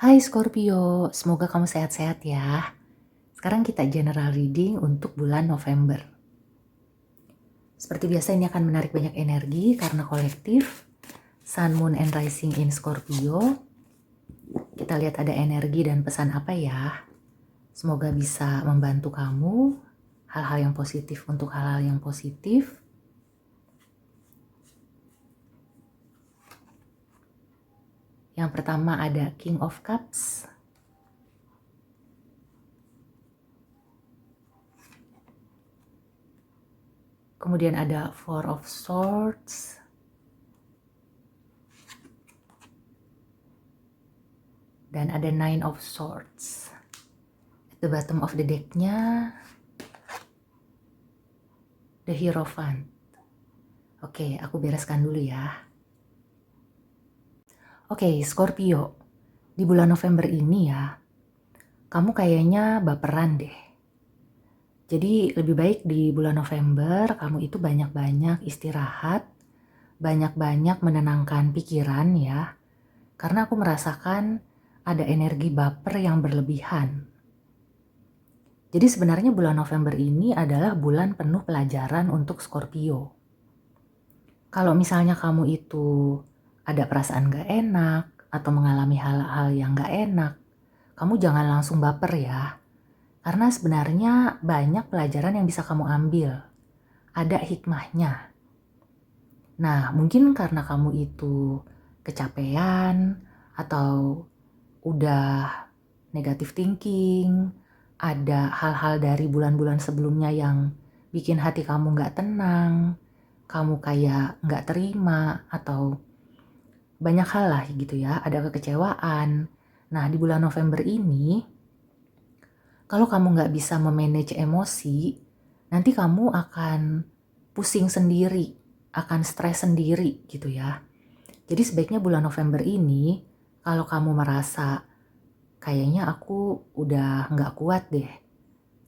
Hai Scorpio, semoga kamu sehat-sehat ya. Sekarang kita general reading untuk bulan November. Seperti biasa ini akan menarik banyak energi karena kolektif. Sun, Moon, and Rising in Scorpio. Kita lihat ada energi dan pesan apa ya. Semoga bisa membantu kamu. Hal-hal yang positif untuk hal-hal yang positif. Yang pertama ada King of Cups. Kemudian ada Four of Swords. Dan ada Nine of Swords. At the bottom of the deck-nya, the Hierophant. Oke, aku bereskan dulu ya. Oke, Scorpio. Di bulan November ini ya, kamu kayaknya baperan deh. Jadi lebih baik di bulan November kamu itu banyak-banyak istirahat, banyak-banyak menenangkan pikiran ya. Karena aku merasakan ada energi baper yang berlebihan. Jadi sebenarnya bulan November ini adalah bulan penuh pelajaran untuk Scorpio. Kalau misalnya kamu itu ada perasaan gak enak atau mengalami hal-hal yang gak enak, kamu jangan langsung baper ya. Karena sebenarnya banyak pelajaran yang bisa kamu ambil. Ada hikmahnya. Nah, mungkin karena kamu itu kecapean atau udah negative thinking, ada hal-hal dari bulan-bulan sebelumnya yang bikin hati kamu gak tenang, kamu kayak gak terima atau banyak hal lah gitu ya, ada kekecewaan. Nah di bulan November ini, kalau kamu gak bisa memanage emosi, nanti kamu akan pusing sendiri, akan stres sendiri gitu ya. Jadi sebaiknya bulan November ini, kalau kamu merasa kayaknya aku udah gak kuat deh,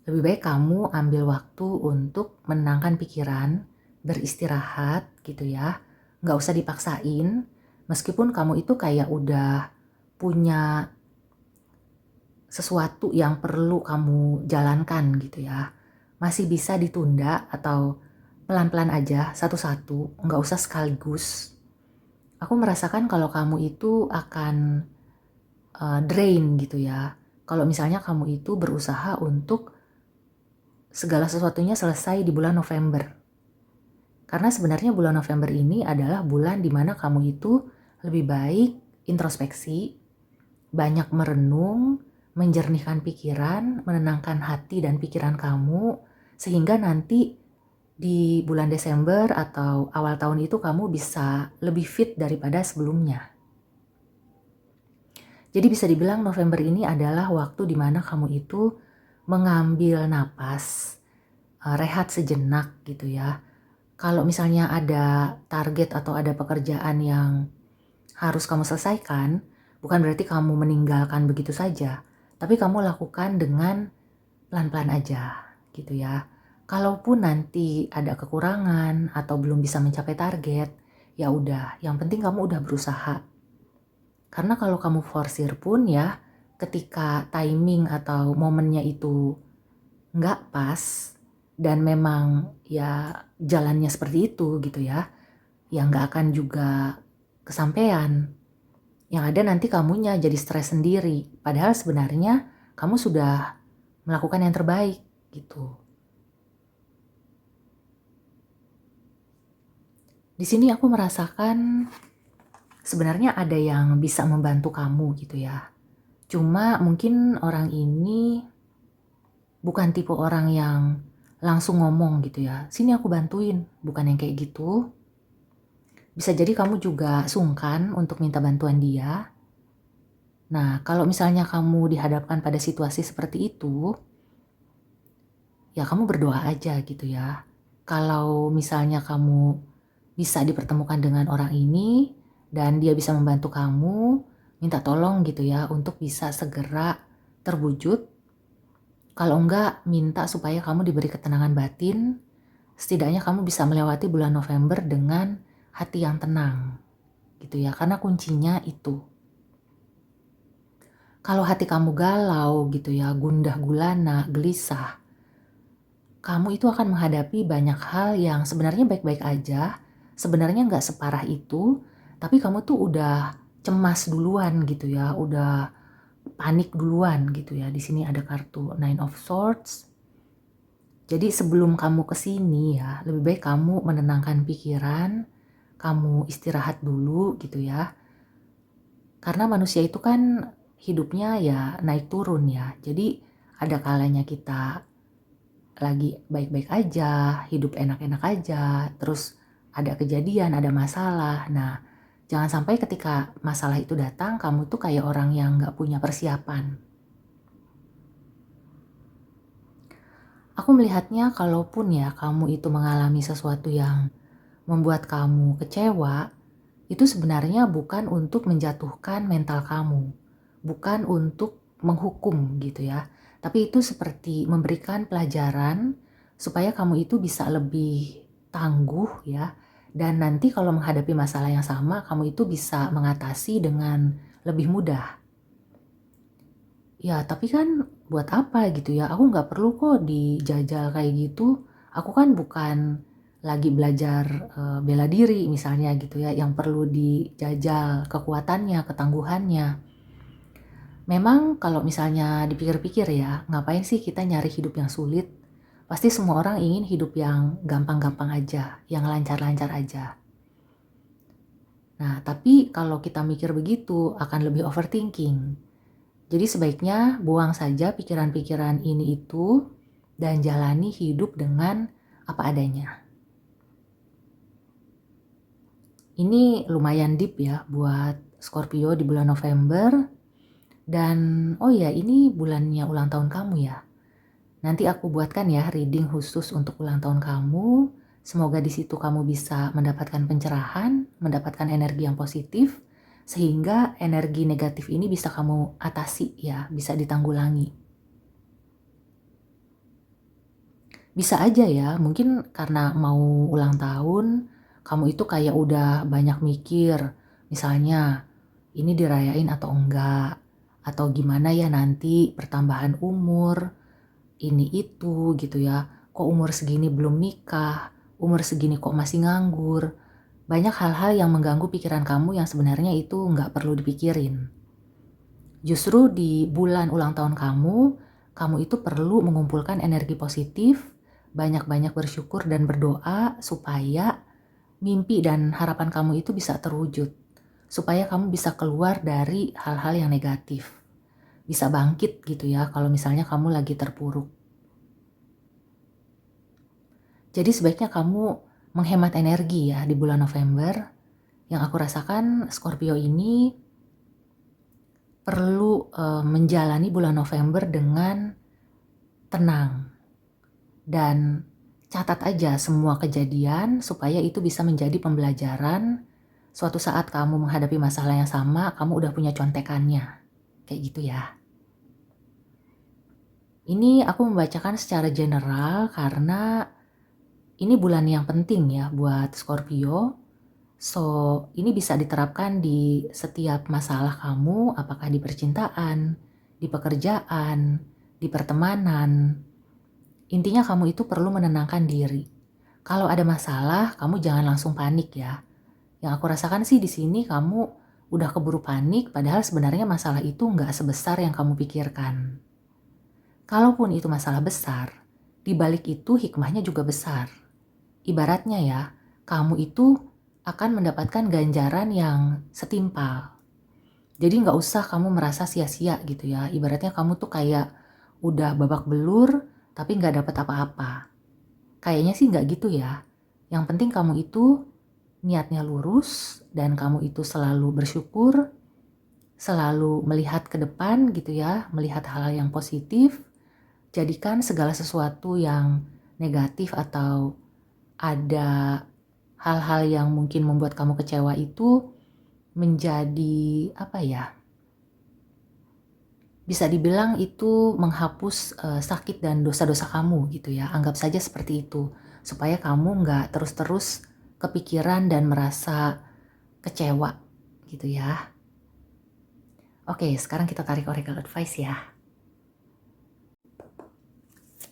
lebih baik kamu ambil waktu untuk menenangkan pikiran, beristirahat gitu ya. Gak usah dipaksain, meskipun kamu itu kayak udah punya sesuatu yang perlu kamu jalankan gitu ya. Masih bisa ditunda atau pelan-pelan aja satu-satu, gak usah sekaligus. Aku merasakan kalau kamu itu akan drain gitu ya. Kalau misalnya kamu itu berusaha untuk segala sesuatunya selesai di bulan November. Karena sebenarnya bulan November ini adalah bulan dimana kamu itu lebih baik introspeksi, banyak merenung, menjernihkan pikiran, menenangkan hati dan pikiran kamu, sehingga nanti di bulan Desember atau awal tahun itu kamu bisa lebih fit daripada sebelumnya. Jadi bisa dibilang November ini adalah waktu dimana kamu itu mengambil napas, rehat sejenak gitu ya. Kalau misalnya ada target atau ada pekerjaan yang harus kamu selesaikan, bukan berarti kamu meninggalkan begitu saja, tapi kamu lakukan dengan pelan-pelan aja gitu ya. Kalaupun nanti ada kekurangan atau belum bisa mencapai target, ya udah, yang penting kamu udah berusaha. Karena kalau kamu forsir pun ya, ketika timing atau momennya itu nggak pas dan memang ya jalannya seperti itu gitu ya nggak akan juga kesampaian. Yang ada nanti kamunya jadi stres sendiri, padahal sebenarnya kamu sudah melakukan yang terbaik gitu. Di sini aku merasakan sebenarnya ada yang bisa membantu kamu gitu ya. Cuma mungkin orang ini bukan tipe orang yang langsung ngomong gitu ya, sini aku bantuin, bukan yang kayak gitu. Bisa jadi kamu juga sungkan untuk minta bantuan dia. Nah, kalau misalnya kamu dihadapkan pada situasi seperti itu, ya kamu berdoa aja gitu ya. Kalau misalnya kamu bisa dipertemukan dengan orang ini dan dia bisa membantu kamu, minta tolong gitu ya untuk bisa segera terwujud. Kalau enggak, minta supaya kamu diberi ketenangan batin, setidaknya kamu bisa melewati bulan November dengan hati yang tenang gitu ya, karena kuncinya itu. Kalau hati kamu galau gitu ya, gundah gulana, gelisah, kamu itu akan menghadapi banyak hal yang sebenarnya baik-baik aja, sebenarnya nggak separah itu, tapi kamu tuh udah cemas duluan gitu ya, udah panik duluan gitu ya. Di sini ada kartu Nine of Swords. Jadi sebelum kamu ke sini ya, lebih baik kamu menenangkan pikiran, kamu istirahat dulu gitu ya. Karena manusia itu kan hidupnya ya naik turun ya. Jadi ada kalanya kita lagi baik-baik aja, hidup enak-enak aja, terus ada kejadian, ada masalah. Nah, jangan sampai ketika masalah itu datang, kamu tuh kayak orang yang nggak punya persiapan. Aku melihatnya kalaupun ya kamu itu mengalami sesuatu yang membuat kamu kecewa, itu sebenarnya bukan untuk menjatuhkan mental kamu, bukan untuk menghukum gitu ya. Tapi itu seperti memberikan pelajaran supaya kamu itu bisa lebih tangguh ya. Dan nanti kalau menghadapi masalah yang sama, kamu itu bisa mengatasi dengan lebih mudah. Ya, tapi kan buat apa gitu ya? Aku nggak perlu kok dijajal kayak gitu. Aku kan bukan lagi belajar bela diri misalnya gitu ya, yang perlu dijajal kekuatannya, ketangguhannya. Memang kalau misalnya dipikir-pikir ya, ngapain sih kita nyari hidup yang sulit? Pasti semua orang ingin hidup yang gampang-gampang aja, yang lancar-lancar aja. Nah, tapi kalau kita mikir begitu akan lebih overthinking. Jadi sebaiknya buang saja pikiran-pikiran ini itu dan jalani hidup dengan apa adanya. Ini lumayan deep ya buat Scorpio di bulan November. Dan oh ya, ini bulannya ulang tahun kamu ya. Nanti aku buatkan ya reading khusus untuk ulang tahun kamu. Semoga di situ kamu bisa mendapatkan pencerahan, mendapatkan energi yang positif, sehingga energi negatif ini bisa kamu atasi ya, bisa ditanggulangi. Bisa aja ya, mungkin karena mau ulang tahun, kamu itu kayak udah banyak mikir, misalnya ini dirayain atau enggak, atau gimana ya nanti pertambahan umur, ini itu gitu ya, kok umur segini belum nikah, umur segini kok masih nganggur. Banyak hal-hal yang mengganggu pikiran kamu yang sebenarnya itu nggak perlu dipikirin. Justru di bulan ulang tahun kamu itu perlu mengumpulkan energi positif, banyak-banyak bersyukur dan berdoa supaya mimpi dan harapan kamu itu bisa terwujud. Supaya kamu bisa keluar dari hal-hal yang negatif. Bisa bangkit gitu ya kalau misalnya kamu lagi terpuruk. Jadi sebaiknya kamu menghemat energi ya di bulan November. Yang aku rasakan Scorpio ini perlu menjalani bulan November dengan tenang. Dan catat aja semua kejadian supaya itu bisa menjadi pembelajaran. Suatu saat kamu menghadapi masalah yang sama, kamu udah punya contekannya. Kayak gitu ya. Ini aku membacakan secara general karena ini bulan yang penting ya buat Scorpio. So, ini bisa diterapkan di setiap masalah kamu, apakah di percintaan, di pekerjaan, di pertemanan. Intinya kamu itu perlu menenangkan diri. Kalau ada masalah, kamu jangan langsung panik ya. Yang aku rasakan sih di sini kamu udah keburu panik, padahal sebenarnya masalah itu nggak sebesar yang kamu pikirkan. Kalaupun itu masalah besar, di balik itu hikmahnya juga besar. Ibaratnya ya, kamu itu akan mendapatkan ganjaran yang setimpal. Jadi nggak usah kamu merasa sia-sia gitu ya. Ibaratnya kamu tuh kayak udah babak belur tapi nggak dapat apa-apa. Kayaknya sih nggak gitu ya. Yang penting kamu itu niatnya lurus dan kamu itu selalu bersyukur, selalu melihat ke depan gitu ya, melihat hal yang positif. Jadikan segala sesuatu yang negatif atau ada hal-hal yang mungkin membuat kamu kecewa itu menjadi apa ya? Bisa dibilang itu menghapus sakit dan dosa-dosa kamu gitu ya. Anggap saja seperti itu. Supaya kamu nggak terus-terus kepikiran dan merasa kecewa gitu ya. Oke, sekarang kita tarik Oracle Advice ya.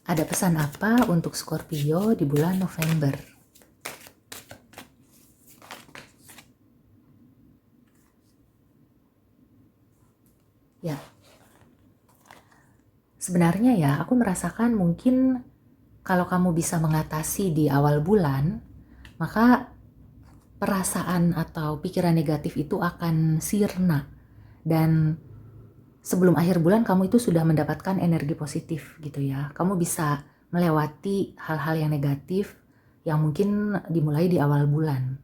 Ada pesan apa untuk Scorpio di bulan November? Ya, sebenarnya ya aku merasakan mungkin kalau kamu bisa mengatasi di awal bulan, maka perasaan atau pikiran negatif itu akan sirna. Dan sebelum akhir bulan kamu itu sudah mendapatkan energi positif gitu ya. Kamu bisa melewati hal-hal yang negatif yang mungkin dimulai di awal bulan.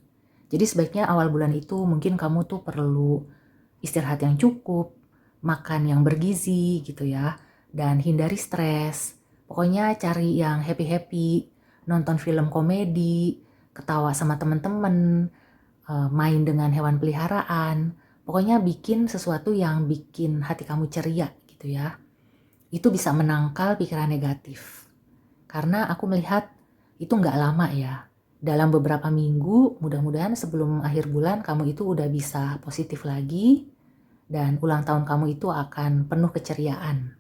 Jadi sebaiknya awal bulan itu mungkin kamu tuh perlu istirahat yang cukup, makan yang bergizi gitu ya, dan hindari stres. Pokoknya cari yang happy-happy, nonton film komedi, ketawa sama teman-teman, main dengan hewan peliharaan. Pokoknya bikin sesuatu yang bikin hati kamu ceria gitu ya. Itu bisa menangkal pikiran negatif. Karena aku melihat itu nggak lama ya. Dalam beberapa minggu, mudah-mudahan sebelum akhir bulan kamu itu udah bisa positif lagi. Dan ulang tahun kamu itu akan penuh keceriaan.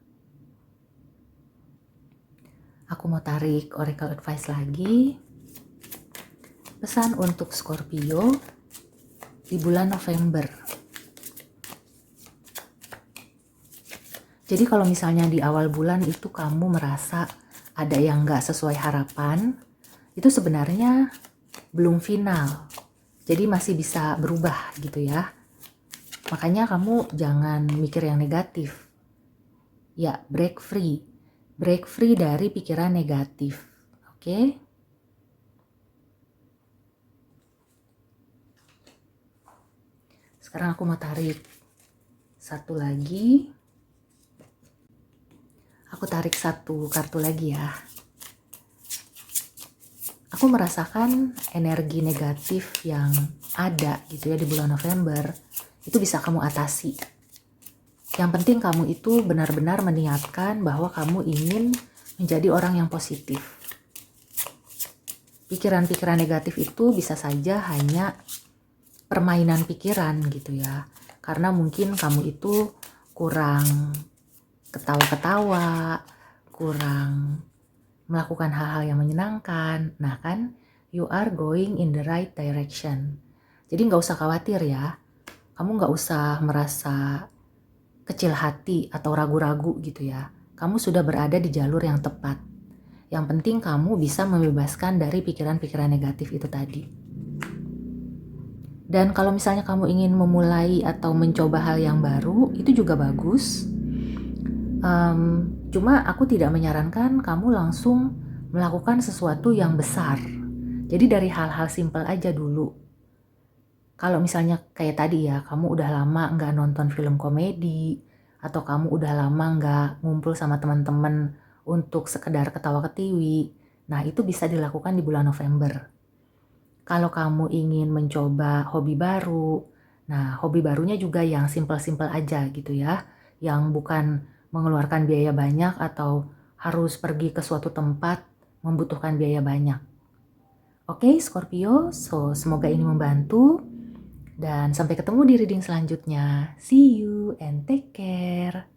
Aku mau tarik Oracle Advice lagi. Pesan untuk Scorpio di bulan November. Jadi kalau misalnya di awal bulan itu kamu merasa ada yang nggak sesuai harapan, itu sebenarnya belum final. Jadi masih bisa berubah gitu ya. Makanya kamu jangan mikir yang negatif. Ya, break free. Break free dari pikiran negatif. Oke? Sekarang aku mau tarik satu lagi. Aku tarik satu kartu lagi ya. Aku merasakan energi negatif yang ada gitu ya di bulan November. Itu bisa kamu atasi. Yang penting kamu itu benar-benar meniatkan bahwa kamu ingin menjadi orang yang positif. Pikiran-pikiran negatif itu bisa saja hanya permainan pikiran gitu ya. Karena mungkin kamu itu kurang ketawa-ketawa, kurang melakukan hal-hal yang menyenangkan. Nah kan, you are going in the right direction. Jadi nggak usah khawatir ya. Kamu nggak usah merasa kecil hati atau ragu-ragu gitu ya. Kamu sudah berada di jalur yang tepat. Yang penting kamu bisa membebaskan dari pikiran-pikiran negatif itu tadi. Dan kalau misalnya kamu ingin memulai atau mencoba hal yang baru, itu juga bagus. Cuma aku tidak menyarankan kamu langsung melakukan sesuatu yang besar. Jadi dari hal-hal simpel aja dulu. Kalau misalnya kayak tadi ya, kamu udah lama nggak nonton film komedi, atau kamu udah lama nggak ngumpul sama teman-teman untuk sekedar ketawa ketiwi, nah itu bisa dilakukan di bulan November. Kalau kamu ingin mencoba hobi baru, nah hobi barunya juga yang simpel-simpel aja gitu ya, yang bukan mengeluarkan biaya banyak atau harus pergi ke suatu tempat membutuhkan biaya banyak. Oke, Scorpio, so semoga ini membantu. Dan sampai ketemu di reading selanjutnya. See you and take care.